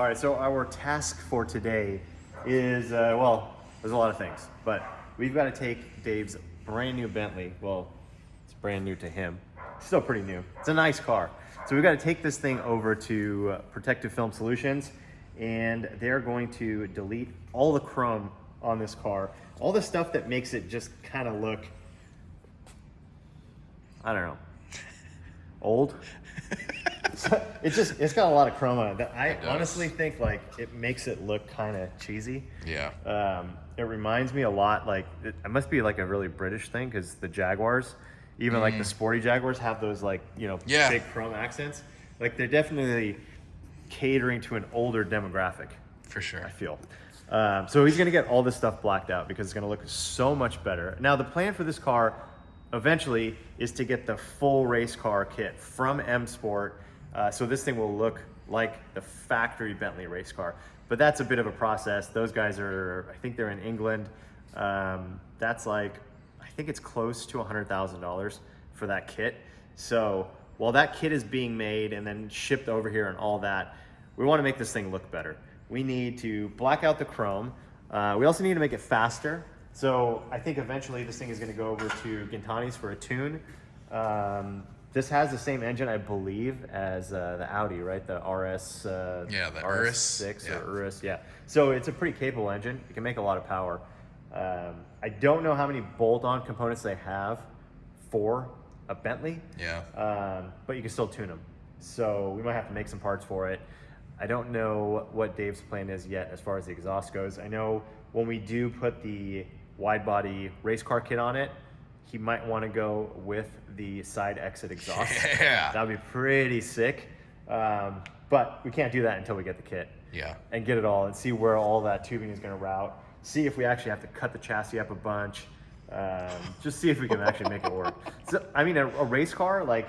All right, so our task for today is, well, there's a lot of things, but we've got to take Dave's brand new Bentley. Well, it's brand new to him. It's still pretty new. It's a nice car. So we've got to take this thing over to Protective Film Solutions, and they're going to delete all the chrome on this car, all the stuff that makes it just kind of look, I don't know, old. It's got a lot of chrome on it that I honestly think like it makes it look kind of cheesy. Yeah. It reminds me a lot, like it must be like a really British thing, because the Jaguars, even like the sporty Jaguars, have those like, you know, big chrome accents. Like they're definitely catering to an older demographic. For sure. I feel. So he's gonna get all this stuff blacked out because it's gonna look so much better. Now the plan for this car eventually is to get the full race car kit from M Sport. So this thing will look like the factory Bentley race car. But that's a bit of a process. Those guys are, I think they're in England. That's like, I think it's close to $100,000 for that kit. So while that kit is being made and then shipped over here and all that, we want to make this thing look better. We need to black out the chrome. We also need to make it faster. So I think eventually this thing is going to go over to Gintani's for a tune. This has the same engine, I believe, as the Audi, right? The RS. The RS6 Urus. or Urus, yeah. So it's a pretty capable engine. It can make a lot of power. I don't know how many bolt-on components they have for a Bentley. Yeah. But you can still tune them. So we might have to make some parts for it. I don't know what Dave's plan is yet as far as the exhaust goes. I know when we do put the wide body race car kit on it, he might want to go with the side exit exhaust. Yeah. That would be pretty sick. But we can't do that until we get the kit. Yeah. And get it all and see where all that tubing is going to route. See if we actually have to cut the chassis up a bunch. Just see if we can actually make it work. So, I mean, a race car, like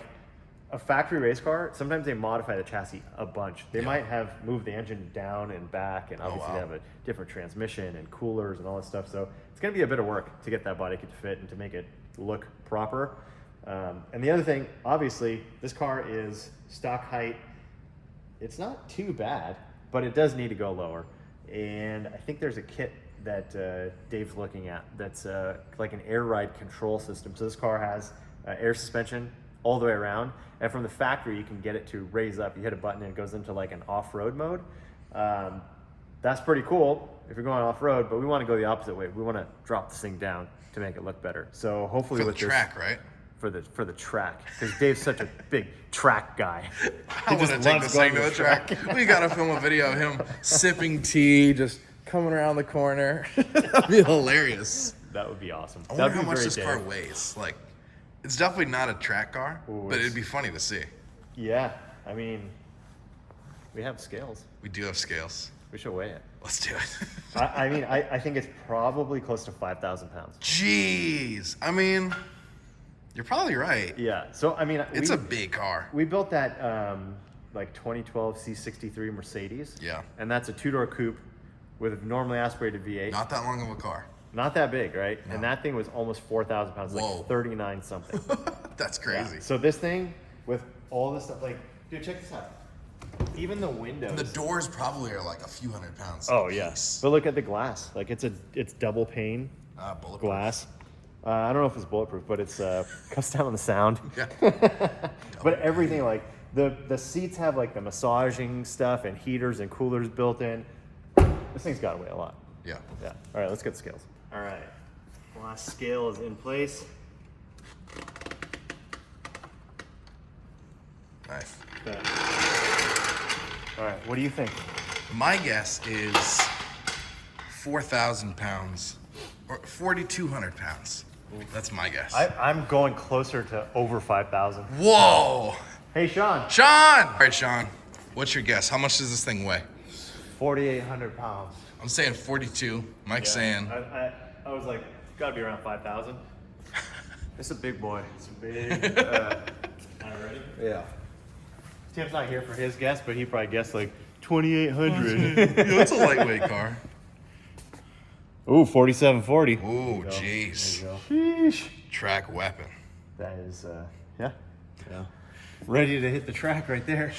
a factory race car, sometimes they modify the chassis a bunch. They might have moved the engine down and back, and obviously they have a different transmission and coolers and all that stuff. So it's going to be a bit of work to get that body kit to fit and to make it look proper. And the other thing, obviously, this car is stock height. It's not too bad, but it does need to go lower. And I think there's a kit that Dave's looking at that's like an air ride control system. So this car has air suspension all the way around, and from the factory you can get it to raise up. You hit a button and it goes into like an off-road mode. That's pretty cool if you're going off-road, but we want to go the opposite way. We want to drop this thing down to make it look better. So hopefully For with the track, right? For the track, because Dave's such a big track guy. I want to take this thing to the track. We got to film a video of him sipping tea, just coming around the corner. That'd be hilarious. That would be awesome. I wonder how much this car weighs. Like, it's definitely not a track car, but it'd be funny to see. Yeah, I mean, we have scales. We do have scales. We should weigh it. Let's do it. I mean, I think it's probably close to 5,000 pounds. Jeez. I mean, you're probably right. Yeah. So, I mean, it's a big car. We built that like 2012 C63 Mercedes. Yeah. And that's a two-door coupe with a normally aspirated V8. Not that long of a car. Not that big, right? No. And that thing was almost 4,000 pounds, Whoa. Like 39 something. That's crazy. Yeah. So this thing with all this stuff, like, dude, check this out. Even the windows. And the doors probably are like a few hundred pounds. Oh yeah. But look at the glass. Like it's double pane bulletproof glass. I don't know if it's bulletproof, but it's cuts down on the sound. Yeah. But everything, like the seats have like the massaging stuff and heaters and coolers built in. This thing's got to weigh a lot. Yeah. Yeah. All right, let's get the scales. All right. Last scale is in place. Nice. Okay. All right, what do you think? My guess is 4,000 pounds or 4,200 pounds. That's my guess. I'm going closer to over 5,000. Whoa! Hey, Sean. Sean! All right, Sean, what's your guess? How much does this thing weigh? 4,800 pounds. I'm saying 42. Mike's saying... I was like, it's got to be around 5,000. It's a big boy. It's a big... ready? Yeah. Tim's not here for his guess, but he probably guessed like 2,800. Yeah, that's a lightweight car. Ooh, 4740. Ooh, jeez. Sheesh. Track weapon. That is, yeah. Ready to hit the track right there.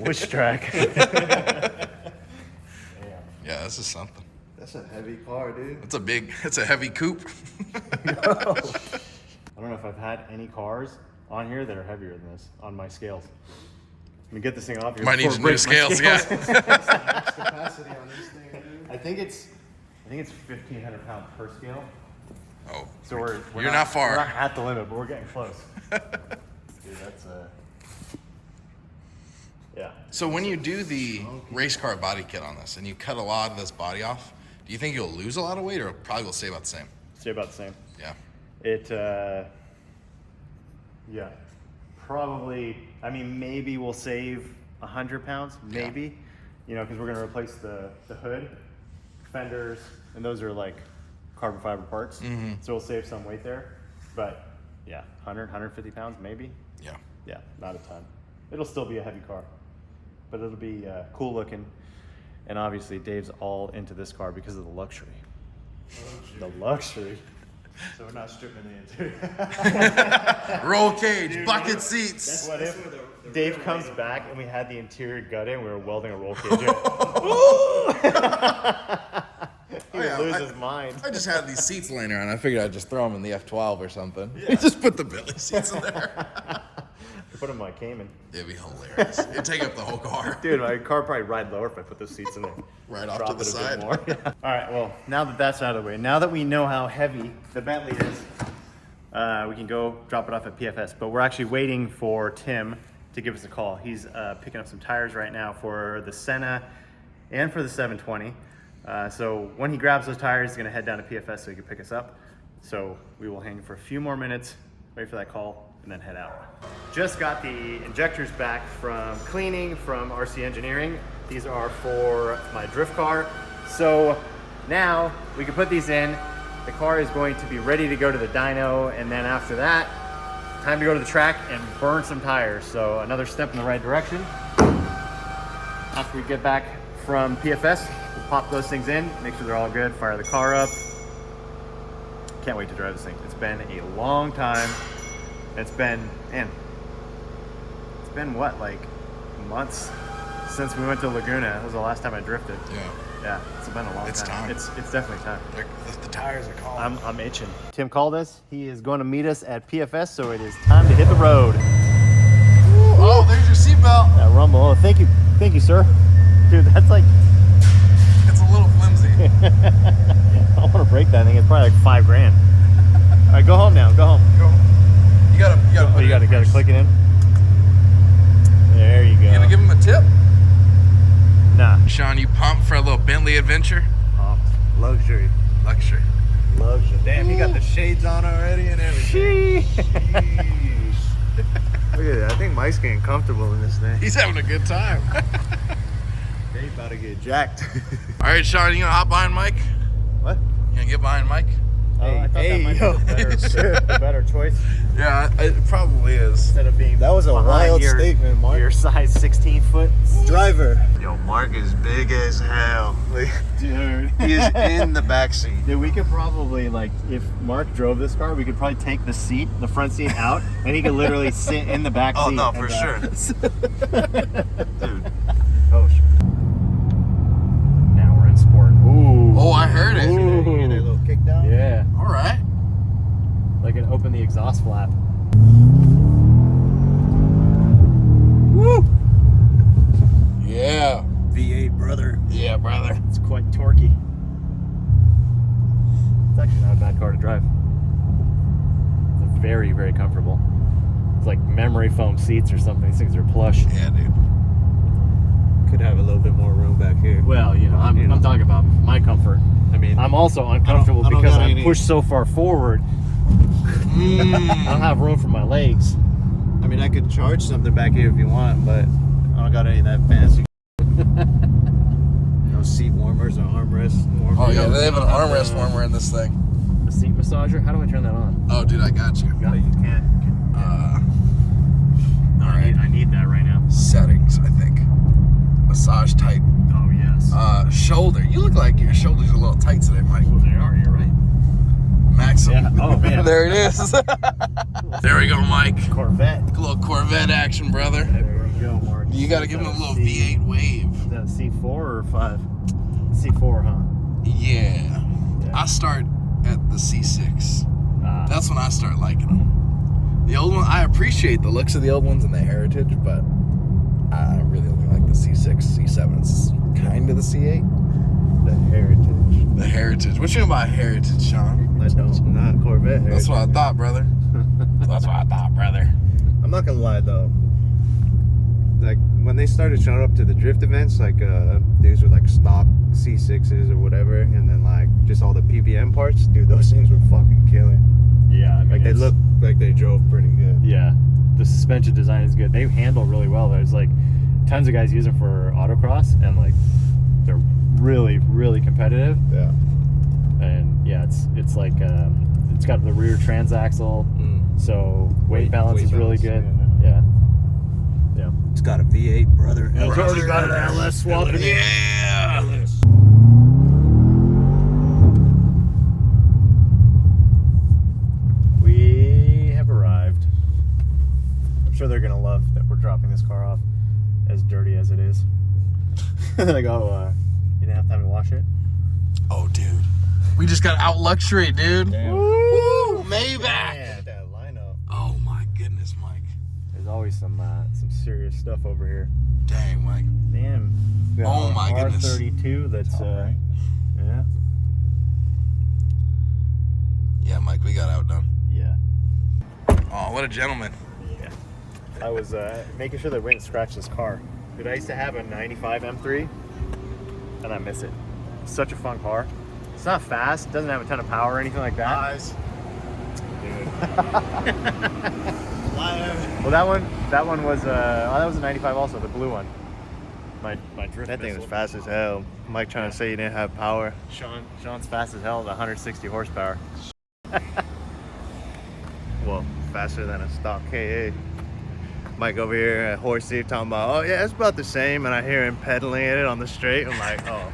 Which track? this is something. That's a heavy car, dude. It's a heavy coupe. I don't know if I've had any cars on here that are heavier than this on my scales. Let me get this thing off here. Might need before it some breaks new my scales, yeah. Capacity on this thing, dude. I think it's 1,500 pounds per scale. Oh, So we're you're not far. We're not at the limit, but we're getting close. Dude, that's yeah. So when you do the race car body kit on this and you cut a lot of this body off, do you think you'll lose a lot of weight or probably will stay about the same? Stay about the same. Yeah. It, yeah, probably. I mean, maybe we'll save 100 pounds, maybe. You know, because we're gonna replace the hood, fenders, and those are like carbon fiber parts. Mm-hmm. So we'll save some weight there. But yeah, 150 pounds, maybe. Yeah. Yeah, not a ton. It'll still be a heavy car, but it'll be cool looking. And obviously, Dave's all into this car because of the luxury. The luxury. So we're not stripping the interior. Roll cage, bucket seats. What if Dave comes back and we had the interior gutted and we were welding a roll cage in? He would lose his mind. I just had these seats laying around. I figured I'd just throw them in the F12 or something. Yeah. Just put the Billy seats in there. Put them in my Cayman. It'd be hilarious. It'd take up the whole car. Dude, my car probably ride lower if I put those seats in there. Right off Drop to the it a side. bit more. Yeah. All right, well, now that that's out of the way, now that we know how heavy the Bentley is, we can go drop it off at PFS. But we're actually waiting for Tim to give us a call. He's picking up some tires right now for the Senna and for the 720. So when he grabs those tires, he's gonna head down to PFS so he can pick us up. So we will hang for a few more minutes, wait for that call, and then head out. Just got the injectors back from cleaning from RC Engineering. These are for my drift car. So now we can put these in. The car is going to be ready to go to the dyno, and then after that, time to go to the track and burn some tires. So another step in the right direction. After we get back from PFS, we'll pop those things in, make sure they're all good, fire the car up. Can't wait to drive this thing. It's been a long time. It's been, man, it's been what, like months since we went to Laguna. That was the last time I drifted. Yeah. Yeah, it's been a long time. It's definitely time. The tires are calling. I'm itching. Tim called us. He is going to meet us at PFS, so it is time to hit the road. Oh, there's your seatbelt. That rumble. Oh, thank you, sir. Dude, that's like. It's a little flimsy. I want to break that thing. It's probably like $5 grand. All right, go home now. Go home. Go. You gotta click it in. There you go. You gonna give him a tip? Nah. Sean, you pumped for a little Bentley adventure? Luxury. Luxury. Damn, he got the shades on already and everything. Jeez. Look at that. I think Mike's getting comfortable in this thing. He's having a good time. They about to get jacked. All right, Sean, you gonna hop behind Mike? What? You gonna get behind Mike? I thought that might be a better choice. Yeah, it probably is. Instead of being That was a behind wild statement, Mark. Your size 16 foot Driver. Yo, Mark is big as hell. dude. He is in the backseat. Dude, we could probably, like, if Mark drove this car, we could probably take the front seat out, and he could literally sit in the back seat. Oh, no, and for sure. Dude. Oh, shit. Now we're in sport. Ooh. Oh, I heard it. You hear that little kick down? Yeah. All right. Like an open the exhaust flap. Woo! Yeah. V8, brother. Yeah, brother. It's quite torquey. It's actually not a bad car to drive. It's very, very comfortable. It's like memory foam seats or something. These things are plush. Yeah, dude. Could have a little bit more room back here. Well, I'm talking about my comfort. I mean, I'm also uncomfortable I don't because got I'm any- pushed so far forward. I don't have room for my legs. I mean, I could charge something back here if you want, but I don't got any of that fancy. No seat warmers or armrest warmers. Oh, yeah, they have an armrest warmer in this thing. A seat massager? How do I turn that on? Oh, dude, I got you. But you can't. All right. I need that right now. Settings, I think. Massage type. Oh, yes. Shoulder. You look like your shoulders are a little tight today, Mike. Well, they are. You're right. Maximum. Yeah. Oh, man. There it is. There we go, Mike. Corvette. A little Corvette action, brother. There you go, Mark. You got to give him a little V8 wave. Is that a C4 or 5? C4, huh? Yeah. I start at the C6. That's when I start liking them. The old one, I appreciate the looks of the old ones and the heritage, but I really only like the C6, C7. It's kind of the C8. The heritage. The heritage. What you mean by heritage, Sean? I don't. Not Corvette heritage. That's what I thought, brother. That's what I thought, brother. I'm not gonna lie though. Like when they started showing up to the drift events, like these were like stock C6s or whatever, and then like just all the PPM parts, dude, those things were fucking killing. Yeah, I mean, Like they look like they drove pretty good. Yeah, the suspension design is good. They handle really well. There's like tons of guys use them for autocross, and like they're really, really competitive. Yeah. And yeah, it's like it's got the rear transaxle, so weight balance is really good. Yeah. Yeah. It's got a V8, brother. It's already got an LS swap in it. Yeah. We have arrived. I'm sure they're gonna love that we're dropping this car off as dirty as it is. Like, oh, you didn't have time to wash it? Oh, dude. We just got out luxury, dude. Damn. Woo! Maybach. Yeah, that lineup. Oh my goodness, Mike. There's always some serious stuff over here. Dang, Mike. Damn. We got Oh my goodness. R32 that's right. yeah. Yeah, Mike, we got outdone. Yeah. Oh, what a gentleman. Yeah. I was making sure that we didn't scratch this car. Dude, I used to have a 95 M3 and I miss it. It's such a fun car. It's not fast, doesn't have a ton of power or anything like that. Lies. Dude. Lies. Well, that one was that was a 95 also, the blue one. My drift That thing was missile. fast as hell. Mike trying to say you didn't have power. Sean's fast as hell at 160 horsepower. Well, faster than a stock KA. Mike over here at Horsey talking about, oh yeah, it's about the same, and I hear him pedaling it on the straight. I'm like, oh.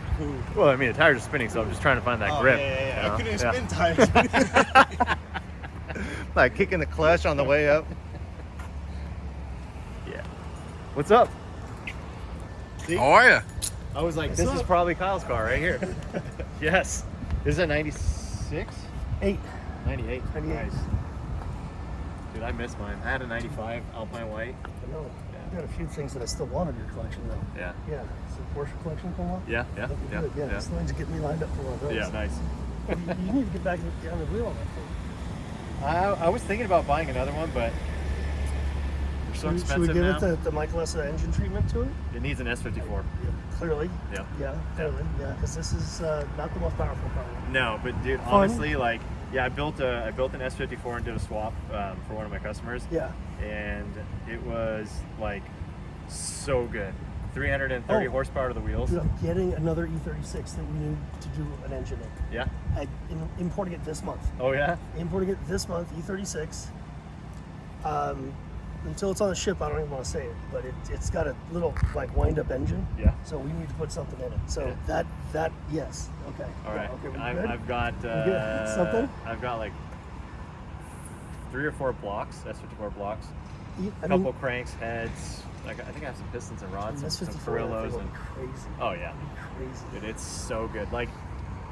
Well, I mean, the tires are spinning, so I'm just trying to find that grip. Yeah. you know? I couldn't spin tires. Like kicking the clutch on the way up. Yeah. What's up? See? How are you? I was like, this is probably Kyle's car right here. Yes. Is it 96? 8. 98. 98. Nice. Dude, I miss mine. I had a 95 Alpine White. I know. Yeah. You got a few things that I still want in your collection, though. Yeah. Yeah. Is the Porsche collection come up? Yeah. That'd be good. Yeah. As long as you get me lined up for one of those. Yeah, nice. You need to get back on the wheel on that thing. I was thinking about buying another one, but they're so expensive Should we give now. it the Michelessa engine treatment to it? It needs an S54. Yeah, clearly. Yeah. Yeah, clearly. Yeah, because this is not the most powerful car. No, but dude, honestly, like, yeah, I built an S54 and did a swap for one of my customers. Yeah. And it was like so good. 330 horsepower to the wheels. Dude, I'm getting another E36 that we need to do an engine in. Yeah. I'm importing it this month. Oh yeah. Importing it this month, E36. Until it's on the ship, I don't even want to say it, but it's got a little like wind-up engine. Yeah. So we need to put something in it. So Yeah. that yes. Okay. All right. Okay. We good? I've got good? Something? I've got like 3 or 4 blocks, S54 blocks. I Couple mean, cranes, heads. I think I have some pistons and rods, this some 54 Carrillos, will and be crazy. oh yeah, Crazy. dude, it's so good. Like,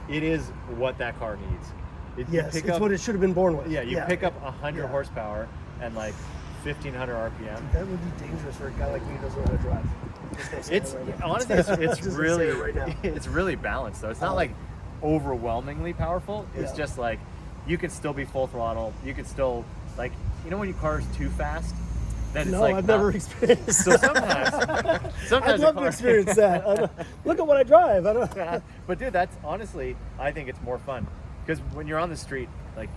it is what that car needs. You Yes, pick it's up, what it should have been born with. yeah, you pick up 100 Yeah. horsepower and like 1,500 RPM. That would be dangerous for a guy like me who doesn't know how to drive. Just gonna say It's that right now. honestly, it's Just gonna say really, it right now. it's really balanced though. It's not like overwhelmingly powerful. It's Yeah. just like you can still be full throttle. You can still like, you know, when your car's too fast, then it's No, like I've not- never experienced So that. sometimes I'd a love to car- experience that. Look at what I drive. I don't. But dude, that's honestly, I think it's more fun because when you're on the street, like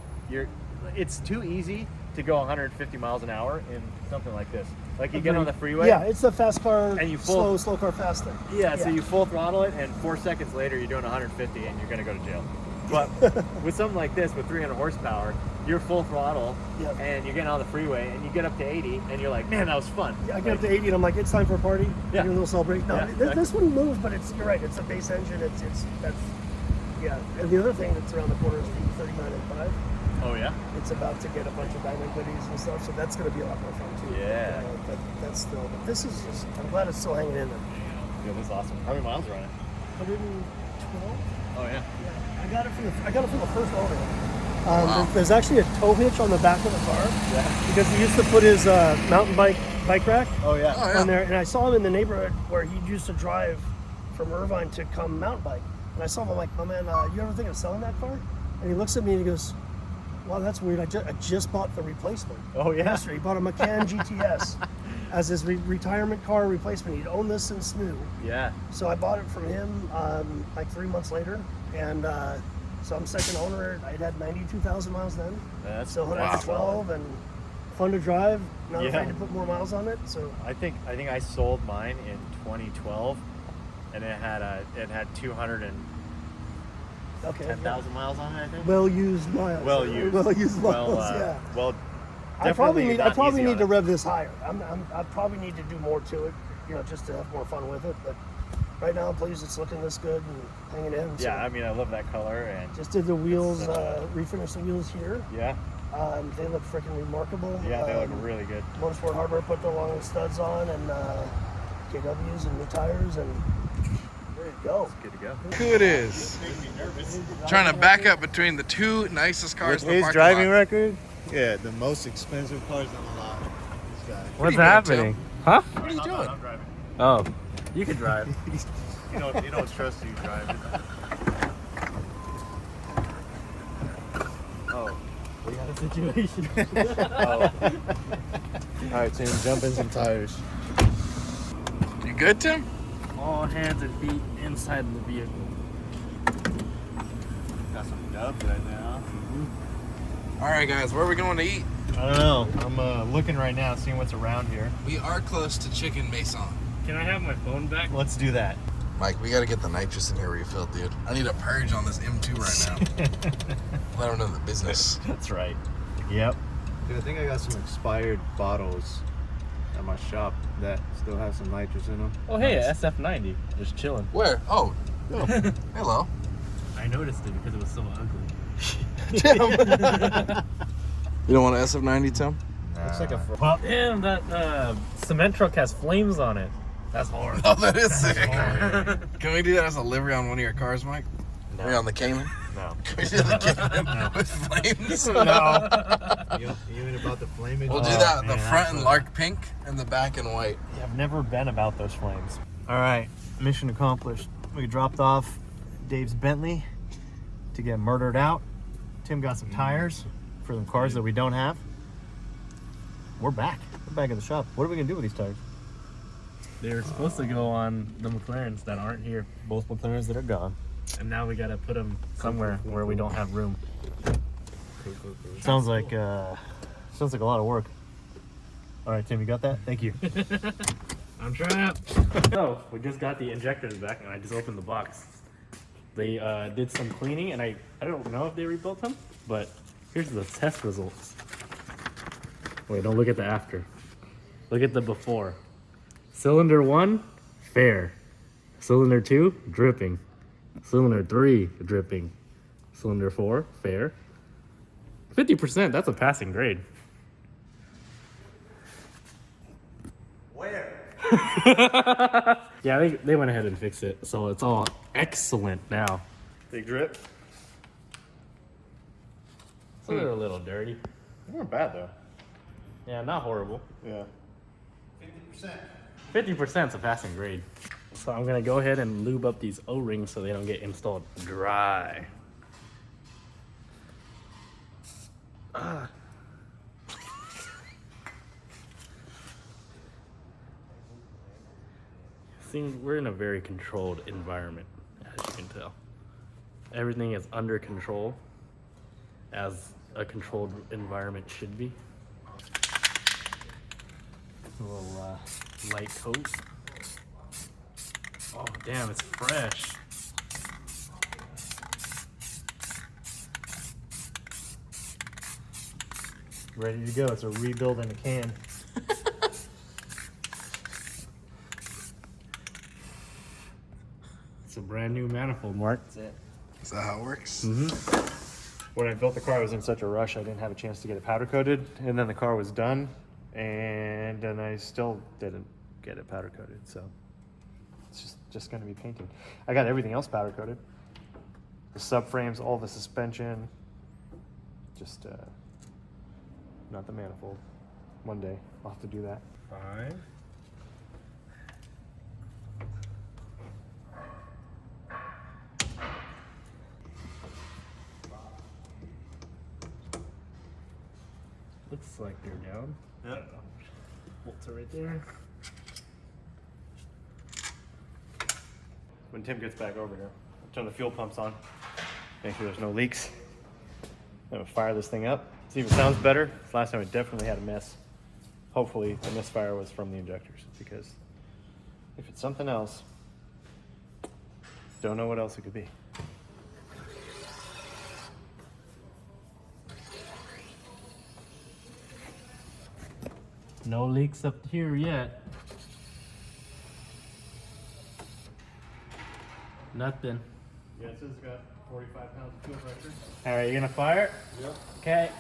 it's too easy to go 150 miles an hour in something like this. Like you get on the freeway. Yeah, it's a fast car, And you full- slow car fast thing. Yeah, so you full throttle it, and 4 seconds later you're doing 150, and you're gonna go to jail. But with something like this, with 300 horsepower, you're full throttle, Yep. and you're getting on the freeway, and you get up to 80, and you're like, man, that was fun. Yeah, I get up to 80 and I'm like, it's time for a party. Yeah. Do a little celebration. No, Yeah, this one moved, but you're right. It's a base engine. It's that's yeah. And the other thing that's around the corner is the 39 and 5. Oh yeah. It's about to get a bunch of diamond goodies and stuff, so that's going to be a lot more fun too. Yeah. But that's still. But this is just. I'm glad it's still hanging in there. Yeah, this is awesome. How many miles are on it? 2012. Oh yeah. Yeah, I got it from the first owner. There's actually a tow hitch on the back of the car. Yeah. Because he used to put his mountain bike rack Oh yeah. Oh, yeah. on there, and I saw him in the neighborhood where he used to drive from Irvine to come mountain bike. And I saw him, I'm like, oh man, you ever think of selling that car? And he looks at me and he goes, wow, that's weird. I just bought the replacement. Oh yeah. Yesterday, he bought a Macan GTS as his retirement car replacement. He'd owned this since new. Yeah. So I bought it from him like 3 months later, and so I'm second owner. I had 92,000 miles then. That's So 112 and fun to drive. Not Yeah. afraid to put more miles on it. So I think I sold mine in 2012, and it had 210,000 okay. miles on it. I think. Well used miles. Well used. Well used miles. Well, Yeah. Well. I probably definitely need. I not probably easy need on to it. rev this higher. I probably need to do more to it, just to have more fun with it. But right now, I'm pleased it's looking this good and hanging in. So Yeah, I mean, I love that color, and just did the wheels, refinished the wheels here. yeah, They look freaking remarkable. yeah, they look really good. Motorsport Hardware put the long studs on and KWs and new tires, and there you go. Good to go. Who it is? Trying to back up between the two nicest cars With in the his parking driving lot. record, yeah, the most expensive cars on the lot. This guy. What's happening? Huh? What are you doing? I'm driving. Oh, you can drive. You don't trust you driving. Oh. We got a situation. Oh. All right, Tim, jump in some tires. You good, Tim? All hands and feet inside of the vehicle. Got some dubs right now. All right, guys, where are we going to eat? I don't know. I'm looking right now, seeing what's around here. We are close to Chicken Maison. Can I have my phone back? Let's do that. Mike, we got to get the nitrous in here refilled, dude. I need a purge on this M2 right now. Let them know the business. That's right. Yep. Dude, I think I got some expired bottles at my shop that still have some nitrous in them. Oh, hey, a SF90. Just chilling. Where? Oh. Hello. I noticed it because it was so ugly. You don't want an SF90, Tim? Looks like a Well, damn, that cement truck has flames on it. That's hard. Oh, that is sick. Can we do that as a livery on one of your cars, Mike? No. Are we on the Cayman? No. Can we do the Cayman with flames? You mean about the flaming? We'll do Oh, that. The man, front in that's lark pink and the back in white. Yeah, I've never been about those flames. All right, mission accomplished. We dropped off Dave's Bentley to get murdered out. Tim got some tires for the cars that we don't have. We're back. We're back at the shop. What are we gonna do with these tires? They were supposed to go on the McLarens that aren't here. Both McLarens that are gone. And now we gotta put them somewhere where we don't have room. Sounds like a lot of work. All right, Tim, you got that? Thank you. I'm trapped. So, we just got the injectors back and I just opened the box. They did some cleaning and I don't know if they rebuilt them, but here's the test results. Wait, don't look at the after. Look at the before. Cylinder 1, fair. Cylinder 2, dripping. Cylinder 3, dripping. Cylinder 4, fair. 50%, that's a passing grade. Where? Yeah, they went ahead and fixed it, so it's all excellent now. Big drip. So they're a little dirty. They weren't bad though. Yeah, not horrible. Yeah. 50% is a passing grade. So I'm gonna go ahead and lube up these O-rings so they don't get installed dry. See, we're in a very controlled environment, as you can tell. Everything is under control, as a controlled environment should be. A little light coat. Oh, damn, it's fresh. Ready to go. It's a rebuild in a can. It's a brand new manifold, Mark. That's it. Is that how it works? When I built the car, I was in such a rush, I didn't have a chance to get it powder coated, and then the car was done, and then I still didn't get it powder coated, so it's just going to be painted. I got everything else powder coated. the subframes, all the suspension. Just not the manifold. One day I'll have to do that. 5. Looks like they're down. Yep. Bolts are right there. When Tim gets back over here, I'll turn the fuel pumps on. Make sure there's no leaks. Then we'll fire this thing up. See if it sounds better. Last time it definitely had a mess. Hopefully the misfire was from the injectors, because if it's something else, don't know what else it could be. No leaks up here yet. Nothing. Yeah, it says it's got 45 pounds of fuel pressure. All right, you gonna fire? Yep. Okay.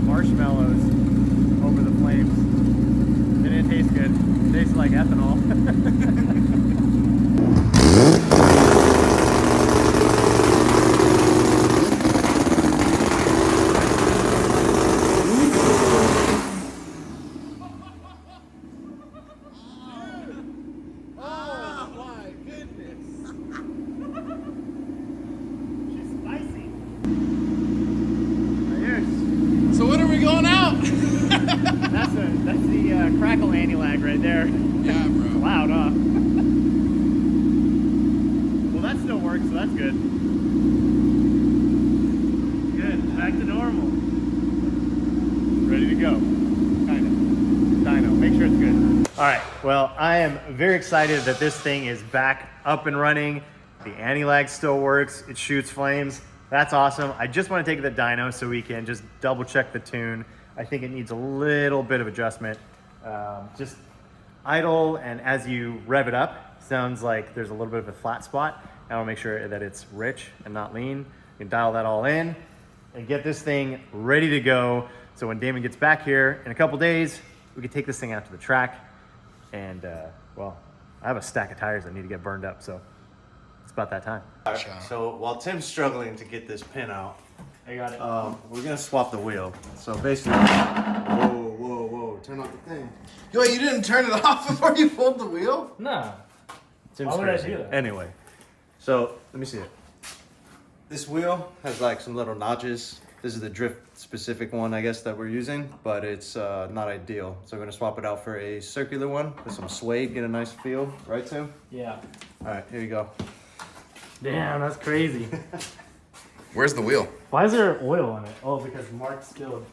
Marshmallows over the flames. It didn't taste good. It tastes like ethanol. So when are we going out? That's the crackle anti-lag right there. Yeah, bro. It's loud, huh? Well, that still works, so that's good. Good, back to normal. Ready to go. Kind of. Dyno, make sure it's good. All right, well, I am very excited that this thing is back up and running. The anti-lag still works. It shoots flames. That's awesome. I just want to take the dyno so we can just double check the tune. I think it needs a little bit of adjustment. Just idle, and as you rev it up, sounds like there's a little bit of a flat spot. I want to make sure that it's rich and not lean. You can dial that all in and get this thing ready to go. So when Damon gets back here in a couple days, we can take this thing out to the track. And well, I have a stack of tires that need to get burned up, so it's about that time. So while Tim's struggling to get this pin out, I got it. we're gonna swap the wheel. So basically, whoa, turn off the thing. Yo, you didn't turn it off before you pulled the wheel? Nah. Tim's Why would I crazy. do that? Anyway, so let me see it. This wheel has like some little notches. This is the drift specific one, I guess, that we're using, but it's not ideal. So we're gonna swap it out for a circular one with some suede, get a nice feel, right, Tim? Yeah. All right, here you go. Damn, that's crazy. Where's the wheel? Why is there oil on it? Oh, because Mark spilled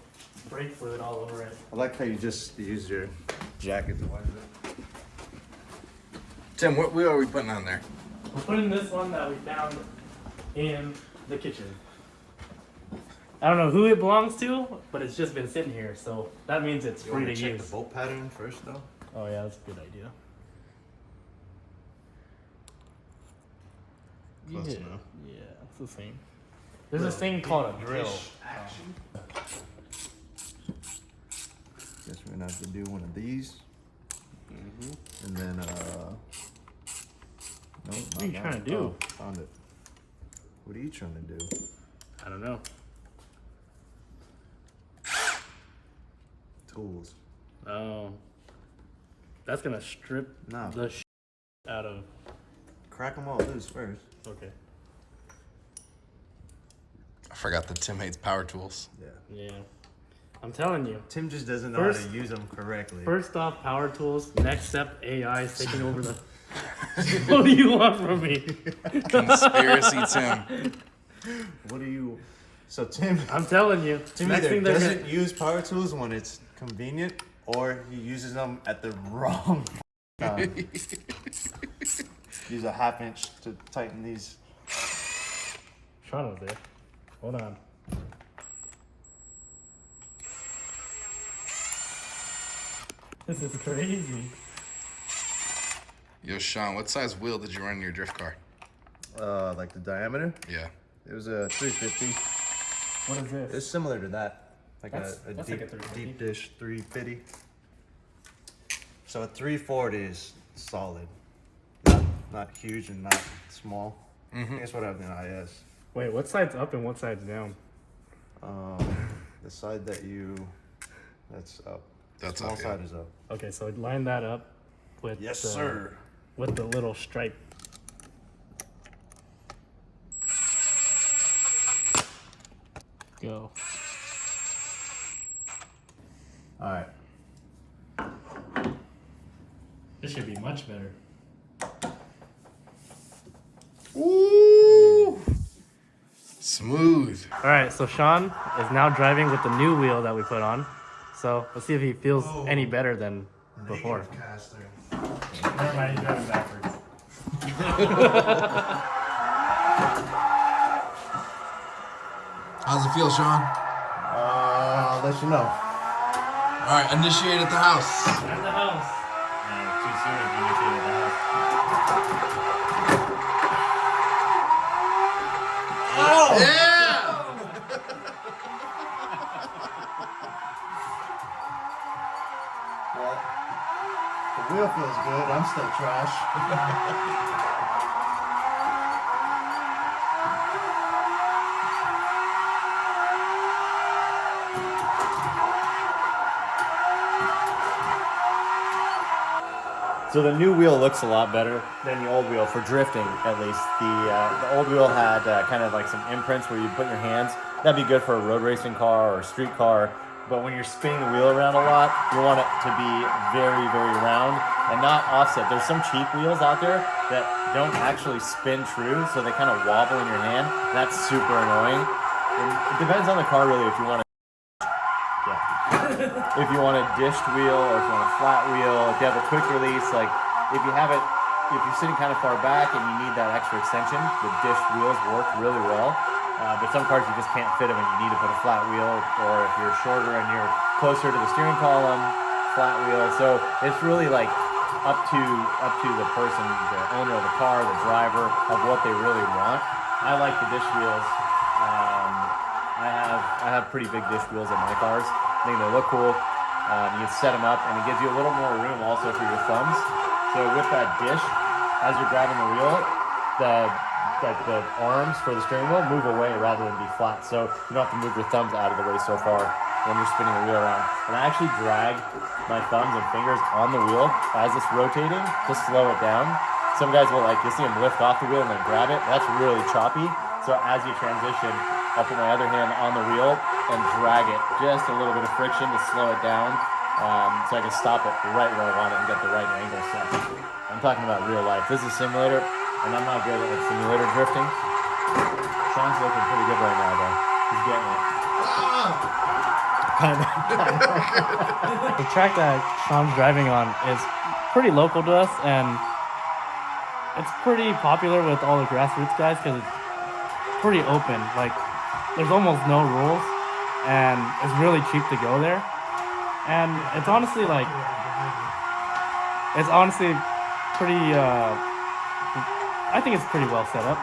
brake fluid all over it. I like how you just use your jacket to wipe it. Tim, what wheel are we putting on there? We're putting this one that we found in the kitchen. I don't know who it belongs to, but it's just been sitting here, so that means it's You free want to to check use. the bolt pattern first, though? Oh yeah, that's a good idea. Close yeah, enough. yeah, it's the same. There's this thing called a drill. Action. Guess we're gonna have to do one of these. And then, no, What are you trying to do? Oh, found it. What are you trying to do? I don't know. Tools. Oh, that's gonna strip No. the out of. crack them all loose first. Okay. I forgot that Tim hates power tools. Yeah. Yeah. I'm telling you. Tim just doesn't know First- how to use them correctly. First off, power tools. Next step, AI is taking over the. What do you want from me? Conspiracy Tim. What do you? So Tim, I'm telling you. Tim next either thing they're doesn't gonna, use power tools when it's convenient, or he uses them at the wrong time. Use a 1/2 inch to tighten these. Sean was there. Hold on. This is crazy. Yo, Sean, what size wheel did you run in your drift car? Like the diameter. Yeah. It was a 350. What is this? It's similar to that, like That's a like deep, a 350. deep dish 350. So a 340 is solid, not huge and not small. I think that's what I have in IS. Wait, what side's up and what side's down? The side that's up. That's Small up, yeah. side is up. Okay, so line that up with Yes, the, sir. with the little stripe. Go. All right. This should be much better. Ooh. Smooth. All right, so Sean is now driving with the new wheel that we put on. So let's see if he feels any better than before. Never mind, he's driving backwards. How's it feel, Sean? I'll let you know. All right, initiate at the house. At the house. Too soon if you initiated the house. Yeah. Well, the wheel feels good. I'm still trash. So the new wheel looks a lot better than the old wheel for drifting, at least. The old wheel had kind of like some imprints where you put your hands. That'd be good for a road racing car or a street car. But when you're spinning the wheel around a lot, you want it to be very, very round and not offset. There's some cheap wheels out there that don't actually spin true, so they kind of wobble in your hand. That's super annoying. And it depends on the car, really, if you want to. Yeah. If you want a dished wheel or if you want a flat wheel, if you have a quick release, like if you have it, if you're sitting kind of far back and you need that extra extension, the dished wheels work really well. But some cars you just can't fit them and you need to put a flat wheel, or if you're shorter and you're closer to the steering column, flat wheel. So it's really like up to the person, the owner of the car, the driver, of what they really want. I like the dish wheels. I have pretty big dish wheels in my cars. I think they look cool. You can set them up, and it gives you a little more room also for your thumbs. So with that dish, as you're grabbing the wheel, the arms for the steering wheel move away rather than be flat. So you don't have to move your thumbs out of the way so far when you're spinning the wheel around. And I actually drag my thumbs and fingers on the wheel as it's rotating to slow it down. Some guys will you see them lift off the wheel and then grab it. That's really choppy. So as you transition, I'll put my other hand on the wheel and drag it, just a little bit of friction to slow it down, so I can stop it right where I want it and get the right angle set. I'm talking about real life. This is simulator, and I'm not good at simulator drifting. Sean's looking pretty good right now, though. He's getting it. The track that Sean's driving on is pretty local to us, and it's pretty popular with all the grassroots guys because it's pretty open. Like, there's almost no rules, and it's really cheap to go there. And it's honestly pretty. I think it's pretty well set up.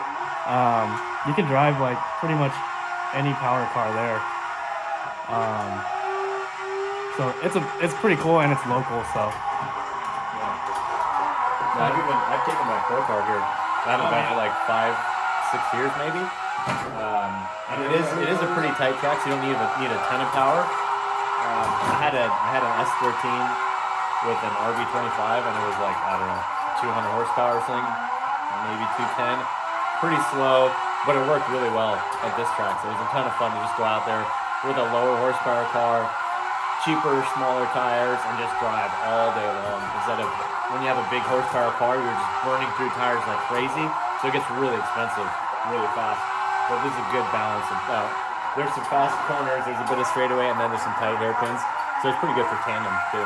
You can drive like pretty much any power car there. So it's pretty cool and it's local. So Yeah, I've taken my pro car here. I haven't been for like 5-6 years maybe. And it is a pretty tight track, so you don't need a ton of power. I had an S13 with an RB25, and it was like, I don't know, 200 horsepower or something. maybe 210. Pretty slow, but it worked really well at this track. So it was a ton of fun to just go out there with a lower horsepower car, cheaper, smaller tires, and just drive all day long. Instead of when you have a big horsepower car, you're just burning through tires like crazy. So it gets really expensive, really fast. But this is a good balance. There's some fast corners, there's a bit of straightaway, and then there's some tight hairpins. So it's pretty good for tandem too.